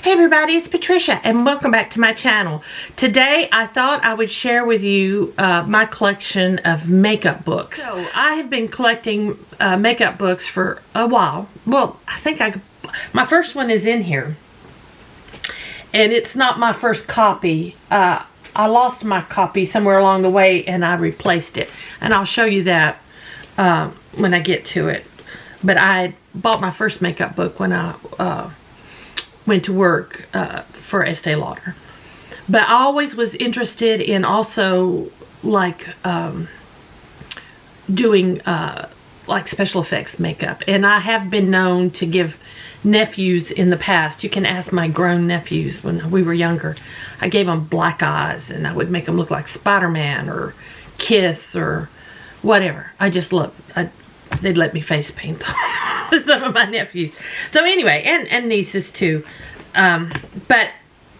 Hey everybody, it's Patricia and welcome back to my channel. Today I thought I would share with you my collection of makeup books. So I have been collecting makeup books for a while. Well, I think my first one is in here. And it's not my first copy. I lost my copy somewhere along the way and I replaced it. And I'll show you that when I get to it. But I bought my first makeup book when I went to work for Estee Lauder. But I always was interested in also like doing like special effects makeup. And I have been known to give nephews in the past. You can ask my grown nephews when we were younger. I gave them black eyes and I would make them look like Spider-Man or Kiss or whatever. I just loved they'd let me face paint them. Some of my nephews. So anyway, and nieces too. But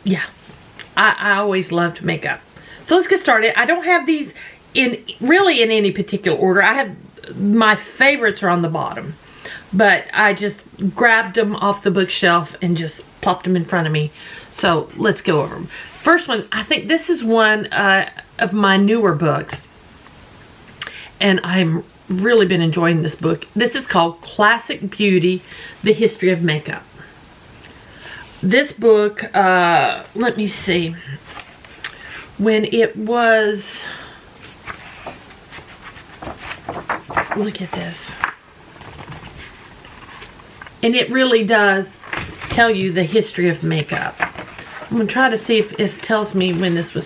yeah, I always loved makeup. So let's get started. I don't have these really in any particular order. I have my favorites are on the bottom. But I just grabbed them off the bookshelf and just plopped them in front of me. So let's go over them. First one, I think this is one of my newer books. And I'm really been enjoying this book. This is called Classic Beauty, The History of Makeup. This book, let me see, when it was, look at this. And it really does tell you the history of makeup. I'm going to try to see if it tells me when this was.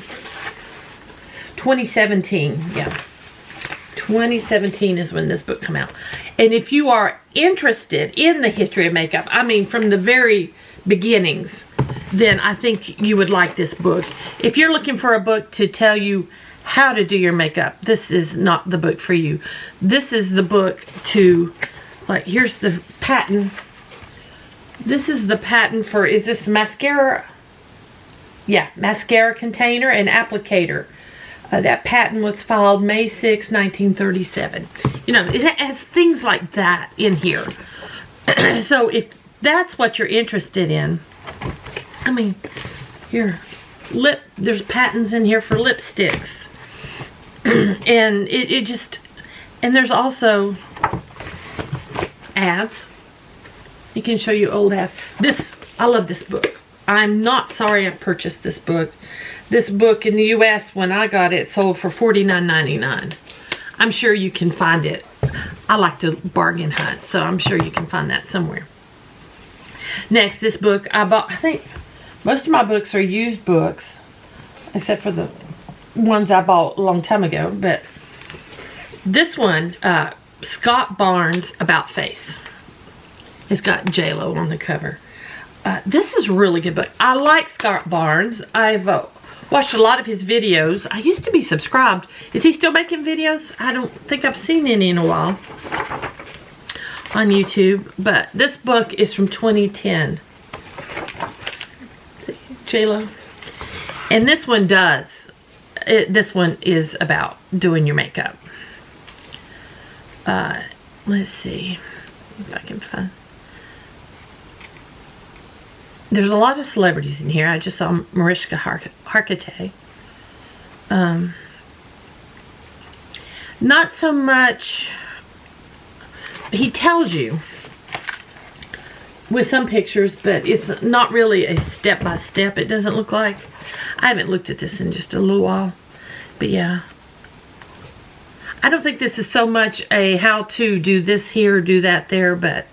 2017, yeah. 2017 is when this book came out. And if you are interested in the history of makeup, I mean from the very beginnings, then I think you would like this book. If you're looking for a book to tell you how to do your makeup, this is not the book for you. This is the book to, like, here's the patent. This is the patent for, is this mascara? Yeah, mascara container and applicator. That patent was filed May 6, 1937. You know, it has things like that in here. So if that's what you're interested in, I mean, there's patents in here for lipsticks. And it just, and there's also ads. It can show you old ads. I love this book. I'm not sorry I purchased this book. This book in the U.S., when I got it, sold for $49.99. I'm sure you can find it. I like to bargain hunt, so I'm sure you can find that somewhere. Next, this book I bought. I think most of my books are used books, except for the ones I bought a long time ago. But this one, Scott Barnes About Face. It's got J-Lo on the cover. This is a really good book. I like Scott Barnes. I've watched a lot of his videos. I used to be subscribed. Is he still making videos? I don't think I've seen any in a while on YouTube. But this book is from 2010. J-Lo. And this one does. This one is about doing your makeup. Let's see if I can find. There's a lot of celebrities in here. I just saw Mariska Hargitay. Not so much. He tells you with some pictures, but it's not really a step-by-step. It doesn't look like. I haven't looked at this in just a little while. But yeah. I don't think this is so much a how-to do this here, do that there, but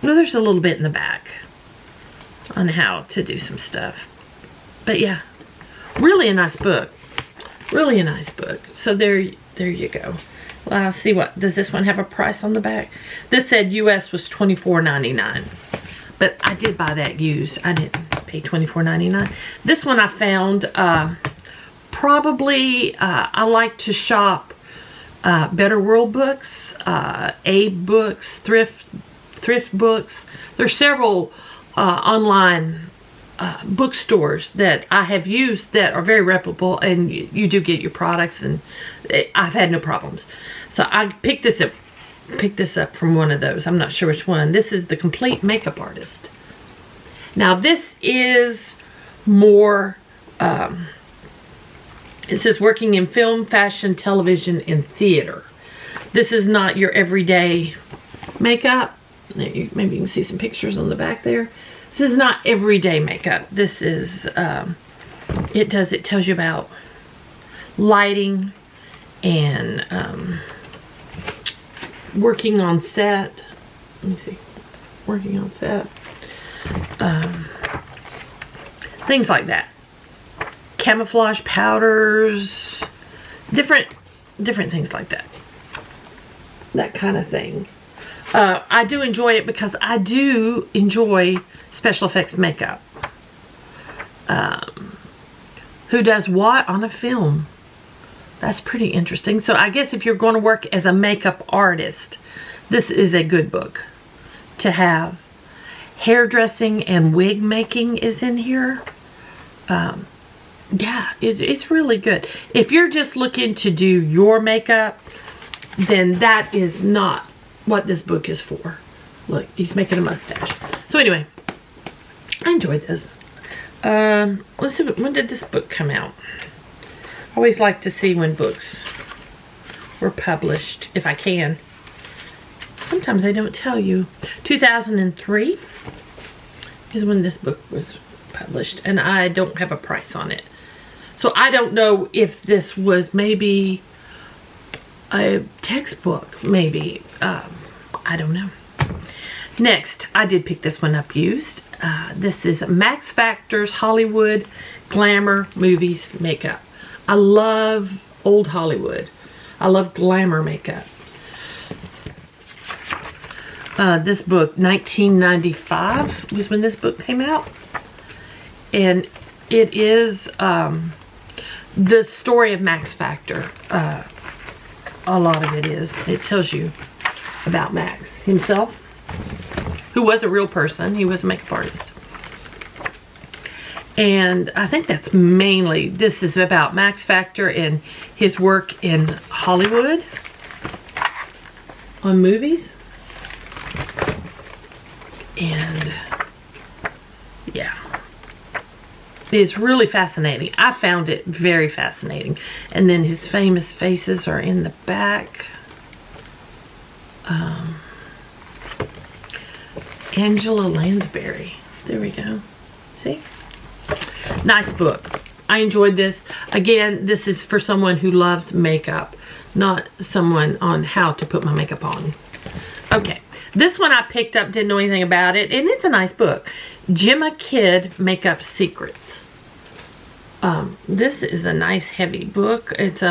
well, there's a little bit in the back on how to do some stuff. But yeah, really a nice book. Really a nice book. So there you go. Well, I'll see does this one have a price on the back? This said US was $24.99. But I did buy that used. I didn't pay $24.99. This one I found, probably, I like to shop Better World books, Abe books, thrift books. There's several online bookstores that I have used that are very reputable, and you do get your products, and I've had no problems. So I picked this up from one of those. I'm not sure which one. This is The Complete Makeup Artist. Now this is more, it says working in film, fashion, television, and theater. This is not your everyday makeup. Maybe you can see some pictures on the back there. This is not everyday makeup. This is, it tells you about lighting and working on set. Let me see. Working on set. Things like that. Camouflage powders. Different things like that. That kind of thing. I do enjoy it because I do enjoy special effects makeup. Who does what on a film? That's pretty interesting. So I guess if you're going to work as a makeup artist, this is a good book to have. Hairdressing and wig making is in here. Yeah, it's really good. If you're just looking to do your makeup, then that is not what this book is for. Look, he's making a mustache. So anyway, I enjoyed this. Let's see, when did this book come out? I always like to see when books were published, if I can. Sometimes they don't tell you. 2003 is when this book was published, and I don't have a price on it. So I don't know if this was maybe a textbook, maybe. I don't know. Next, I did pick this one up used. This is Max Factor's Hollywood Glamour Movies Makeup. I love old Hollywood. I love glamour makeup. This book, 1995 was when this book came out. And it is the story of Max Factor. A lot of it is. It tells you about Max himself, who was a real person. He was a makeup artist. And I think that's mainly, this is about Max Factor and his work in Hollywood on movies. And yeah, it's really fascinating. I found it very fascinating. And then his famous faces are in the back. Angela Lansbury. There we go. See? Nice book. I enjoyed this. Again, this is for someone who loves makeup, not someone on how to put my makeup on. Okay. This one I picked up, didn't know anything about it, and it's a nice book. Gemma Kidd Makeup Secrets. This is a nice heavy book. It's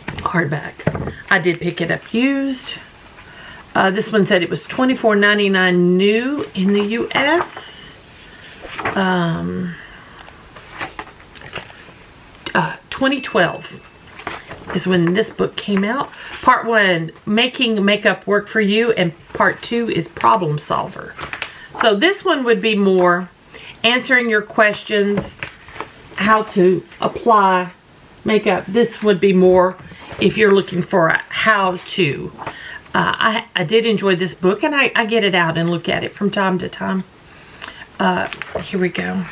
hardback. I did pick it up used. This one said it was $24.99 new in the US. 2012 is when this book came out. Part 1, Making Makeup Work for You, and Part 2 is Problem Solver. So this one would be more answering your questions, how to apply makeup. This would be more if you're looking for a how-to. I did enjoy this book, and I get it out and look at it from time to time. Here we go.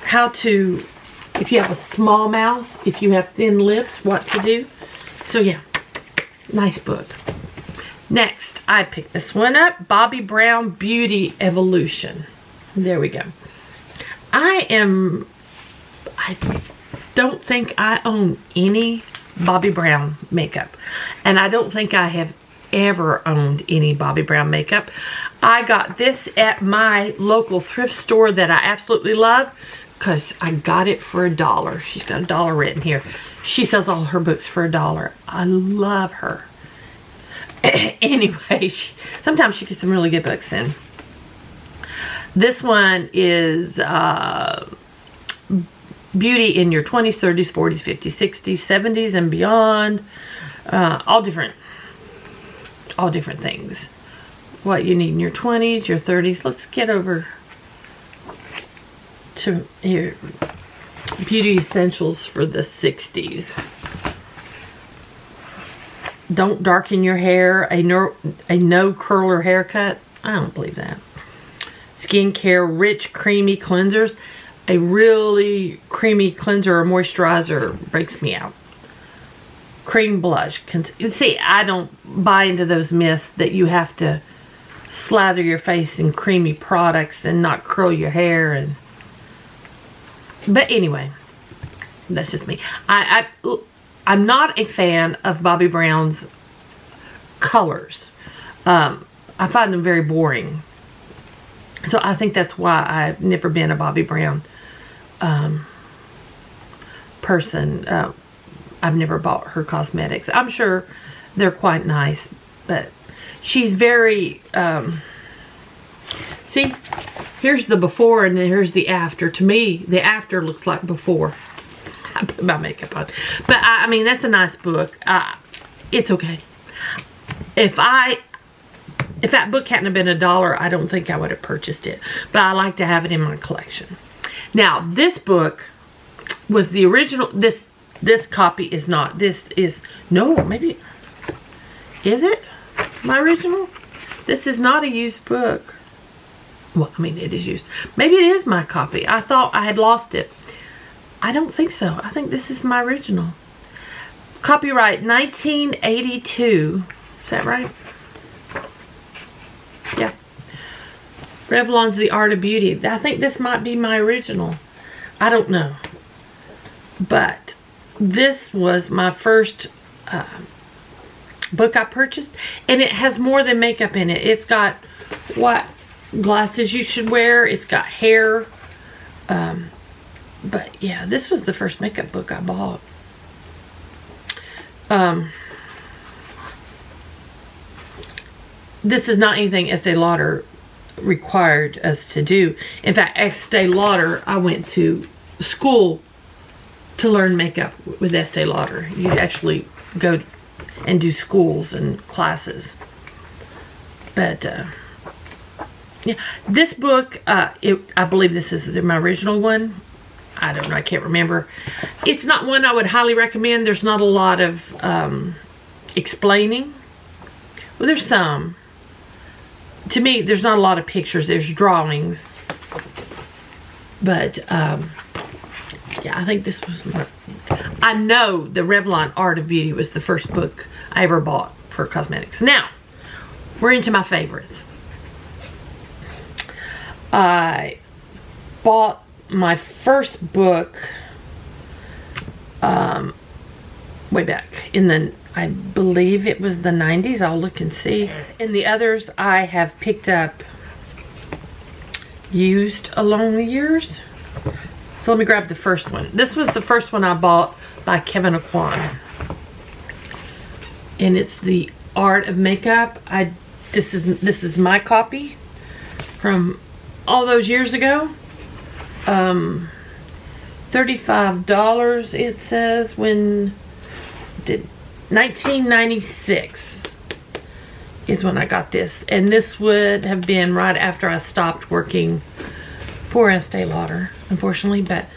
How to, if you have a small mouth, if you have thin lips, what to do. So yeah, nice book. Next, I picked this one up. Bobbi Brown Beauty Evolution. There we go. I don't think I own any Bobbi Brown makeup. And I don't think I have ever owned any Bobbi Brown makeup. I got this at my local thrift store that I absolutely love because I got it for $1. She's got $1 written here. She sells all her books for $1. I love her. Anyway, sometimes she gets some really good books in. This one is beauty in your 20s, 30s, 40s, 50s, 60s, 70s, and beyond. All different things. What you need in your 20s, your 30s. Let's get over to here. Beauty essentials for the 60s. Don't darken your hair. A no curler haircut. I don't believe that. skincare, rich, creamy cleansers. A really creamy cleanser or moisturizer breaks me out. Cream blush. See, I don't buy into those myths that you have to slather your face in creamy products and not curl your hair. But anyway, that's just me. I'm not a fan of Bobbi Brown's colors. I find them very boring. So I think that's why I've never been a Bobbi Brown person. I've never bought her cosmetics. I'm sure they're quite nice, but she's very, see, here's the before and then here's the after. To me, the after looks like before I put my makeup on. But I mean, that's a nice book. It's okay. If that book hadn't have been $1, I don't think I would have purchased it. But I like to have it in my collection. Now, this book was the original. This copy is not. This is, no, maybe, is it my original? This is not a used book. Well, I mean, it is used. Maybe it is my copy. I thought I had lost it. I don't think so. I think this is my original. Copyright 1982. Is that right? Yeah. Revlon's The Art of Beauty. I think this might be my original. I don't know. But this was my first book I purchased. And it has more than makeup in it. It's got what glasses you should wear. It's got hair. But yeah, this was the first makeup book I bought. This is not anything Estee Lauder required us to do. In fact, Estee Lauder, I went to school to learn makeup with Estee Lauder. You actually go and do schools and classes. But yeah, this book, I believe this is my original one. I don't know, I can't remember. It's not one I would highly recommend. There's not a lot of explaining. Well, there's some. To me, there's not a lot of pictures. There's drawings. But, yeah, I think this was my... I know the Revlon Art of Beauty was the first book I ever bought for cosmetics. Now, we're into my favorites. I bought my first book way back in the, I believe it was the 90s. I'll look and see. And the others I have picked up used along the years. So let me grab the first one. This was the first one I bought by Kevyn Aucoin. And it's The Art of Makeup. This is my copy from all those years ago. $35 it says. When did 1996 is when I got this, and this would have been right after I stopped working for Estee Lauder, unfortunately. But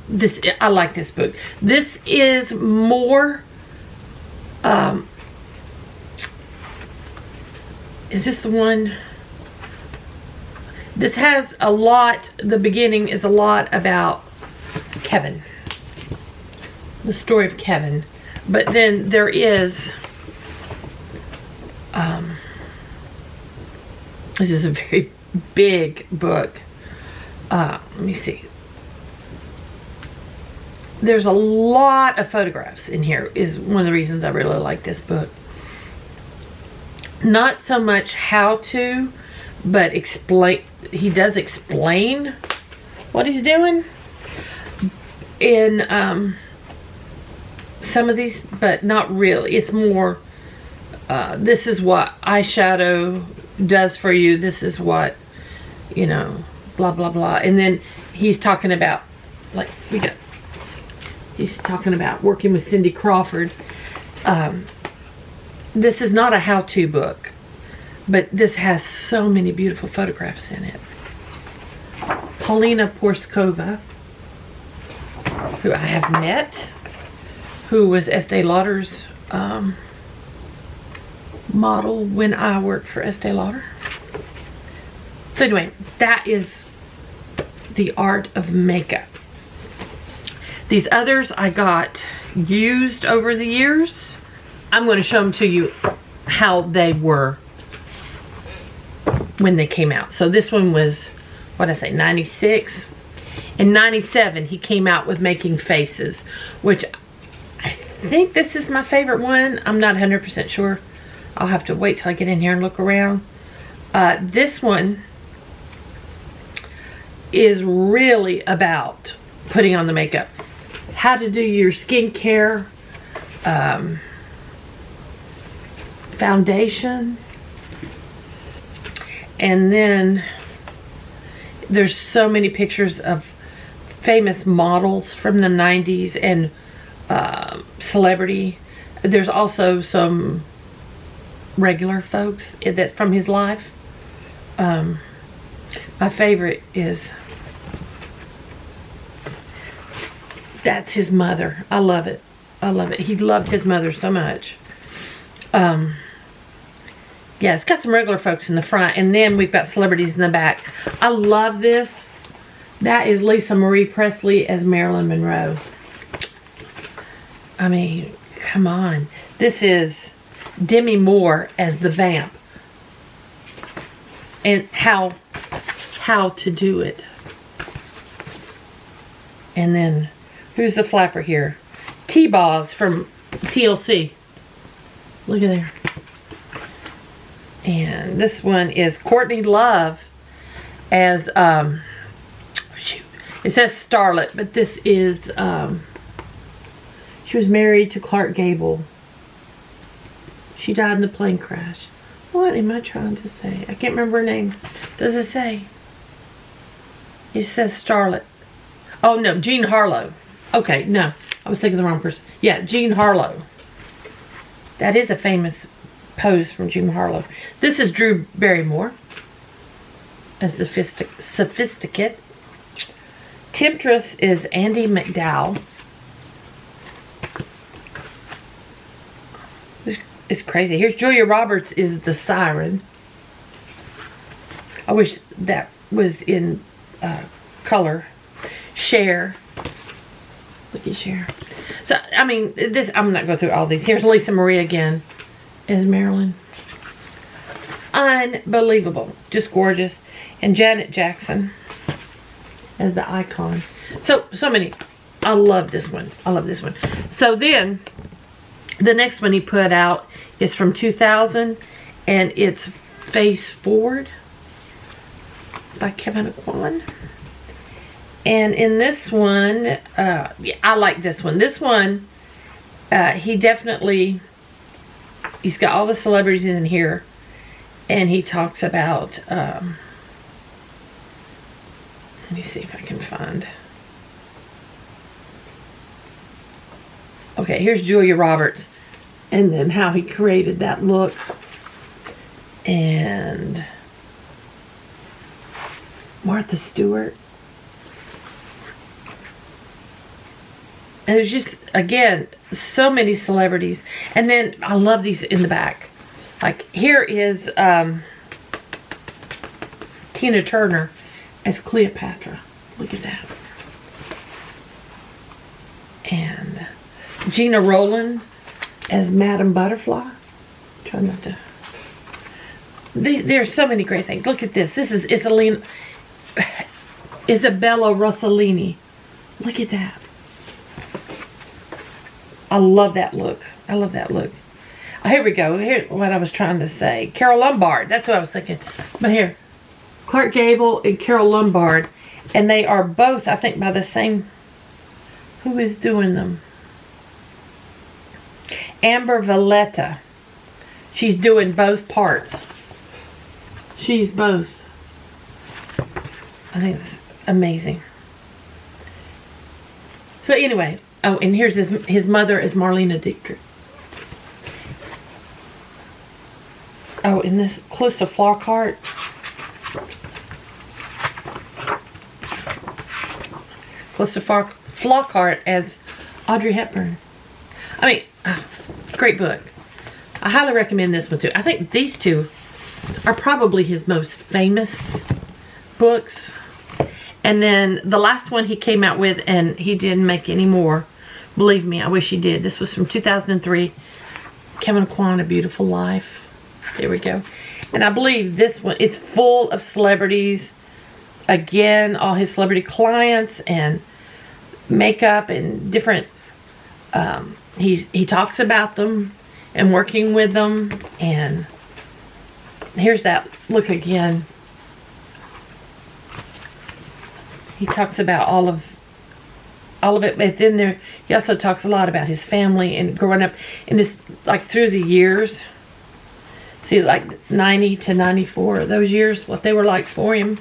this, I like this book. This is more is this the one? This has a lot, the beginning is a lot about Kevyn, the story of Kevyn. But then there is, this is a very big book. Let me see. There's a lot of photographs in here, is one of the reasons I really like this book. Not so much how to, but explain. He does explain what he's doing in some of these, but not really. It's more, this is what eyeshadow does for you. This is what, you know, blah, blah, blah. And then he's talking about, like, he's talking about working with Cindy Crawford. This is not a how-to book, but this has so many beautiful photographs in it. Paulina Porskova, who I have met, who was Estee Lauder's model when I worked for Estee Lauder. So anyway, that is the art of makeup. These others I got used over the years. I'm going to show them to you how they were when they came out. So this one was, what did I say, 96. In 97, he came out with Making Faces, which I think this is my favorite one. I'm not 100% sure. I'll have to wait till I get in here and look around. This one is really about putting on the makeup. How to do your skincare, foundation, and then there's so many pictures of famous models from the 90s and celebrity. There's also some regular folks that's from his life. My favorite is, that's his mother. I love it. I love it. He loved his mother so much. Yeah, it's got some regular folks in the front, and then we've got celebrities in the back. I love this. That is Lisa Marie Presley as Marilyn Monroe. I mean, come on. This is Demi Moore as the vamp. And how to do it. And then, who's the flapper here? T-Boz from TLC. Look at there. And this one is Courtney Love as, shoot, it says Starlet, but this is, she was married to Clark Gable. She died in a plane crash. What am I trying to say? I can't remember her name. Does it say? It says Starlet. Oh no, Jean Harlow. Okay, no. I was thinking the wrong person. Yeah, Jean Harlow. That is a famous pose from Jean Harlow. This is Drew Barrymore as the Sophisticate. Temptress is Andie MacDowell. It's crazy. Here's Julia Roberts is the Siren. I wish that was in color. Cher. Look at Cher. So, I mean, this, I'm not going through all these. Here's Lisa Marie again as Marilyn. Unbelievable. Just gorgeous. And Janet Jackson as the icon. So many. I love this one. I love this one. So then, the next one he put out is from 2000, and it's Face Forward by Kevyn Aucoin. And in this one, yeah, I like this one. This one, he definitely, he's got all the celebrities in here, and he talks about, let me see if I can find. Okay, here's Julia Roberts, and then how he created that look. And Martha Stewart. And there's just, again, so many celebrities. And then I love these in the back. Like, here is Tina Turner as Cleopatra. Look at that. And Gina Rowland as Madame Butterfly. Try not to. There's so many great things. Look at this. This is Isabella Rossellini. Look at that. I love that look. I love that look. Here we go. Here's what I was trying to say. Carole Lombard. That's what I was thinking. But here, Clark Gable and Carole Lombard. And they are both, I think, by the same. Who is doing them? Amber Valletta. She's doing both parts. She's both. I think it's amazing. So anyway. Oh, and here's his mother is Marlene Dietrich. Oh, and this Calista Flockhart. Calista Flockhart as Audrey Hepburn. I mean, great book. I highly recommend this one too. I think these two are probably his most famous books. And then the last one he came out with, and he didn't make any more. Believe me, I wish he did. This was from 2003. Kevyn Aucoin, A Beautiful Life. There we go. And I believe this one, it's full of celebrities. Again, all his celebrity clients and makeup and different, he talks about them and working with them. And here's that look again. He talks about all of it, but then there he also talks a lot about his family and growing up in this, like, through the years. See, like 90 to 94, those years, what they were like for him.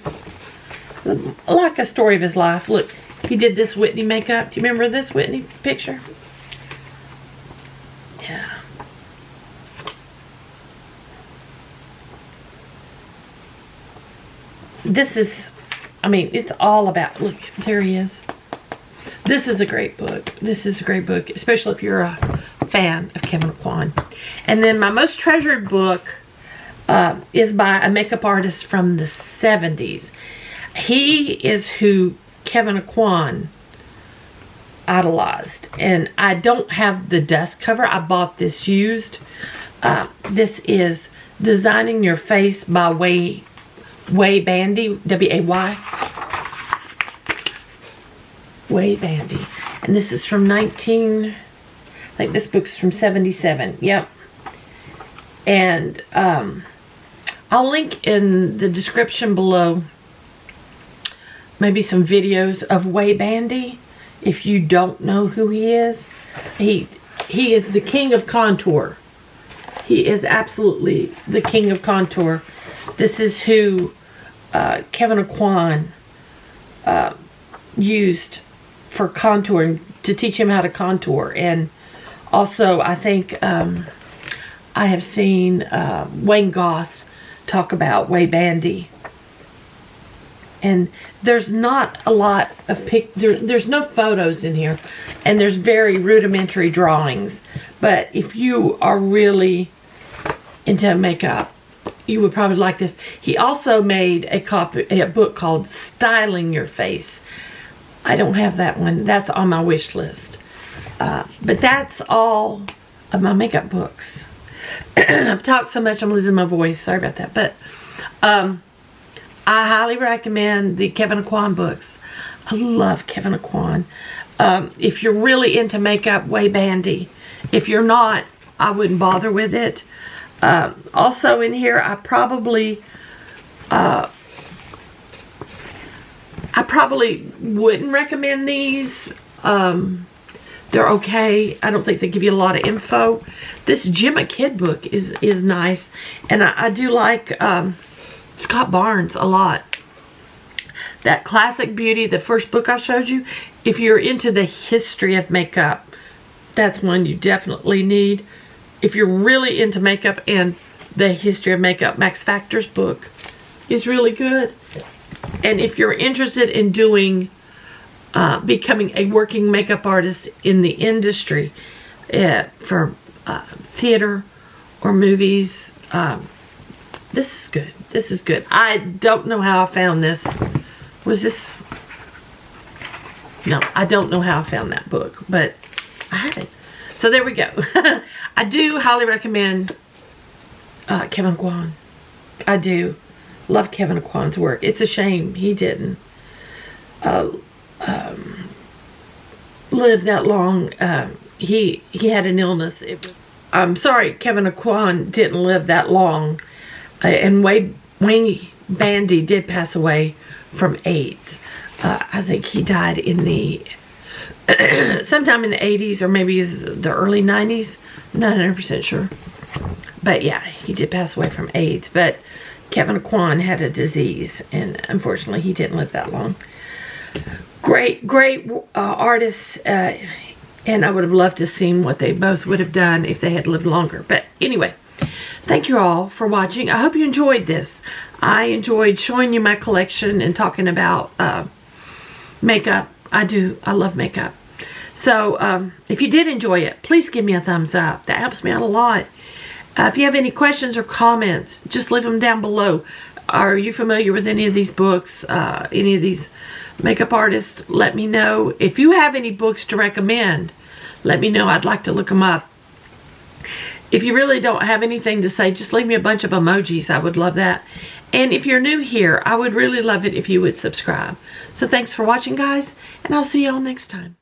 Like a story of his life. Look, he did this Whitney makeup. Do you remember this Whitney picture? Yeah. This is, I mean, it's all about, look, there he is. This is a great book. This is a great book, especially if you're a fan of Kevyn Aucoin. And then my most treasured book is by a makeup artist from the 70s. He is who Kevyn Aucoin idolized. And I don't have the dust cover. I bought this used. This is Designing Your Face by Way Bandy, W-A-Y. Way Bandy. And this is from I think this book's from 77. Yep. And I'll link in the description below maybe some videos of Way Bandy. If you don't know who he is, he is the king of contour. He is absolutely the king of contour. This is who Kevyn Aucoin used for contouring, to teach him how to contour. And also, I think I have seen Wayne Goss talk about Way Bandy. And there's not a lot of there's no photos in here, and there's very rudimentary drawings. But if you are really into makeup, you would probably like this. He also made a book called Styling Your Face. I don't have that one. That's on my wish list. But that's all of my makeup books. I've talked so much I'm losing my voice. Sorry about that. But I highly recommend the Kevyn Aucoin books. I love Kevyn Aucoin. If you're really into makeup, Way Bandy. If you're not, I wouldn't bother with it. Also in here, I probably wouldn't recommend these. They're okay. I don't think they give you a lot of info. This Gemma Kid book is nice. And I do like Scott Barnes a lot. That Classic Beauty, the first book I showed you, if you're into the history of makeup, that's one you definitely need. If you're really into makeup and the history of makeup, Max Factor's book is really good. And if you're interested in doing, becoming a working makeup artist in the industry for theater or movies, this is good. This is good. I don't know how I found this. Was this? No, I don't know how I found that book, but I have it. So there we go. I do highly recommend Kevyn Aucoin. I do love Kevyn Aucoin's work. It's a shame he didn't live that long. He had an illness. I'm sorry, Kevyn Aucoin didn't live that long. And Way Bandy did pass away from AIDS. I think he died in the sometime in the 80s or maybe the early 90s. I'm not 100% sure. But yeah, he did pass away from AIDS. But Kevyn Aucoin had a disease, and unfortunately he didn't live that long. Great artists, and I would have loved to have seen what they both would have done if they had lived longer. But anyway, thank you all for watching. I hope you enjoyed this. I enjoyed showing you my collection and talking about makeup. I love makeup. So if you did enjoy it, please give me a thumbs up. That helps me out a lot. If you have any questions or comments, just leave them down below. Are you familiar with any of these books? Any of these makeup artists? Let me know. If you have any books to recommend, let me know. I'd like to look them up. If you really don't have anything to say, just leave me a bunch of emojis. I would love that. And if you're new here, I would really love it if you would subscribe. So thanks for watching, guys, and I'll see y'all next time.